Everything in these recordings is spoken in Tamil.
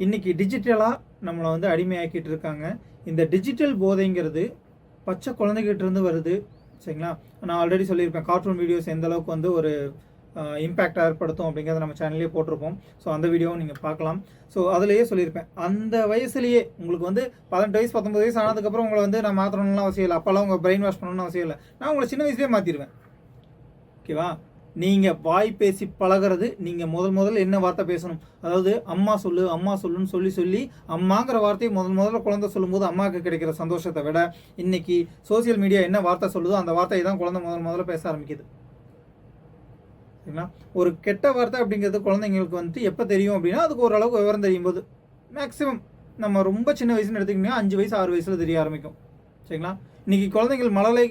இன்றைக்கி டிஜிட்டலாக நம்மளை வந்து அடிமையாக்கிட்டு இருக்காங்க. இந்த டிஜிட்டல் போதைங்கிறது பச்சை குழந்தைகிட்டேருந்து வருது. சரிங்களா? நான் ஆல்ரெடி சொல்லியிருப்பேன், கார்ட்டூன் வீடியோஸ் எந்த அளவுக்கு வந்து ஒரு இம்பேக்ட் ஏற்படுத்தும் அப்படிங்கிறத நம்ம சேனல்லே போட்டிருப்போம். ஸோ அந்த வீடியோவும் நீங்கள் பார்க்கலாம். ஸோ அதிலேயே சொல்லியிருப்பேன், அந்த வயசுலேயே உங்களுக்கு வந்து 18 வயசு 19 வயசு ஆனதுக்கப்புறம் உங்களை வந்து நான் மாற்றணும்னு அவசியம் இல்லை. அப்போல்லாம் உங்கள் பிரெயின் வாஷ் பண்ணணும்னு அவசியம் இல்லை. நான் உங்களை சின்ன வயசுலேயே மாற்றிடுவேன். ஓகேவா? நீங்கள் வாய் பேசி பழகிறது, நீங்கள் முதல்ல என்ன வார்த்தை பேசணும், அதாவது அம்மா சொல்லு அம்மா சொல்லுன்னு சொல்லி அம்மாங்கிற வார்த்தையை முதல்ல குழந்தை சொல்லும்போது அம்மாவுக்கு கிடைக்கிற சந்தோஷத்தை விட இன்னைக்கு சோசியல் மீடியா என்ன வார்த்தை சொல்லுதோ அந்த வார்த்தையை தான் குழந்தை முதல்ல பேச ஆரம்பிக்குது. சரிங்களா? ஒரு கெட்ட வார்த்தை அப்படிங்கிறது குழந்தைங்களுக்கு வந்துட்டு எப்போ தெரியும் அப்படின்னா, அதுக்கு ஓரளவுக்கு விவரம் தெரியும் போது, மேக்ஸிமம் நம்ம ரொம்ப சின்ன வயசுன்னு எடுத்துக்கிட்டிங்கன்னா 5 வயசு 6 வயசில் தெரிய ஆரம்பிக்கும். சரிங்களா? இன்றைக்கி குழந்தைகள் மழலை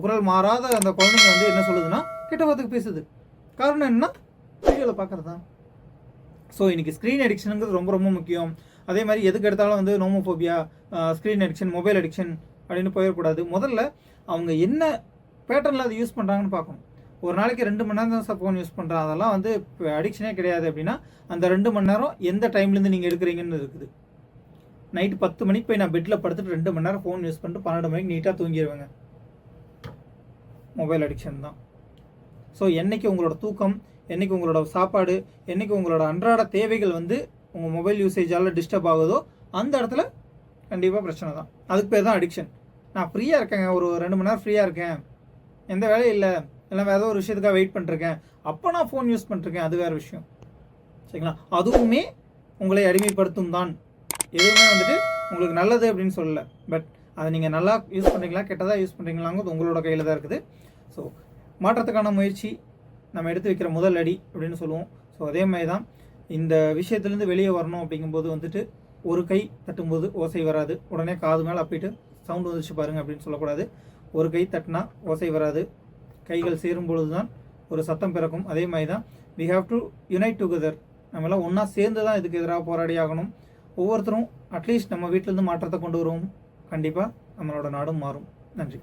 குரல் மாறாத அந்த குழந்தைங்க வந்து என்ன சொல்லுதுன்னா கெட்ட வார்த்தைக்கு பேசுது. காரணம் என்னன்னா வீடியோவில் பார்க்குறது தான். ஸோ இன்றைக்கி ஸ்க்ரீன் அடிக்ஷனுங்கிறது ரொம்ப ரொம்ப முக்கியம். அதே மாதிரி எதுக்கு எடுத்தாலும் வந்து nomophobia, screen addiction, mobile addiction அப்படின்னு போயிடக்கூடாது. முதல்ல அவங்க என்ன பேட்டர்னில் அதை யூஸ் பண்ணுறாங்கன்னு பார்க்கணும். ஒரு நாளைக்கு 2 மணி நேரம் தான் ஃபோன் யூஸ் பண்ணுறான், அதெல்லாம் வந்து அடிக்ஷனே கிடையாது அப்படின்னா அந்த 2 மணி நேரம் எந்த டைம்லேருந்து நீங்கள் எடுக்கிறீங்கன்னு இருக்குது. நைட்டு 10 மணிக்கு போய் நான் பெட்டில் படுத்துட்டு 2 மணி நேரம் ஃபோன் யூஸ் பண்ணிட்டு 12 மணிக்கு நீட்டாக தூங்கிடுவேங்க. மொபைல் அடிக்ஷன் தான். ஸோ என்றைக்கு உங்களோட தூக்கம், என்றைக்கு உங்களோட சாப்பாடு, என்றைக்கு உங்களோட அன்றாட தேவைகள் வந்து உங்கள் மொபைல் யூசேஜால் டிஸ்டர்ப் ஆகுதோ அந்த இடத்துல கண்டிப்பாக பிரச்சனை தான். அதுக்கு பேர் தான் அடிக்ஷன். நான் ஃப்ரீயாக இருக்கேங்க, ஒரு 2 மணி நேரம் ஃப்ரீயாக இருக்கேன், எந்த வேலையும் இல்லை, இல்லை வேறு ஏதோ ஒரு விஷயத்துக்காக வெயிட் பண்ணிருக்கேன், அப்போ நான் ஃபோன் யூஸ் பண்ணிருக்கேன், அது வேறு விஷயம். சரிங்களா? அதுவுமே உங்களை அடிமைப்படுத்தும் தான். எதுவுமே வந்துட்டு உங்களுக்கு நல்லது அப்படின்னு சொல்லலை. பட் அதை நீங்கள் நல்லா யூஸ் பண்ணுறீங்களா கெட்டதாக யூஸ் பண்ணுறீங்களாங்கிறது உங்களோட கையில் தான் இருக்குது. ஸோ மாற்றத்துக்கான முயற்சி நம்ம எடுத்து வைக்கிற முதல் அடி அப்படின்னு சொல்லுவோம். ஸோ அதே மாதிரி தான் இந்த விஷயத்துலேருந்து வெளியே வரணும் அப்படிங்கும்போது வந்துட்டு ஒரு கை தட்டும்போது ஓசை வராது, உடனே காது மேலே அப்பிட்டு சவுண்டு வந்துச்சு பாருங்கள் அப்படின்னு சொல்லக்கூடாது. ஒரு கை தட்டினா ஓசை வராது, கைகள் சேரும் பொழுது தான் ஒரு சத்தம் பிறக்கும். அதே மாதிரி தான் we have to unite together. நம்மளாம் ஒன்றா சேர்ந்து தான் இதுக்கு எதிராக போராடி ஆகணும். ஒவ்வொருத்தரும் அட்லீஸ்ட் நம்ம வீட்டிலேருந்து மாற்றத்தை கொண்டு வருவோம். கண்டிப்பாக நம்மளோட நாடும் மாறும். நன்றி.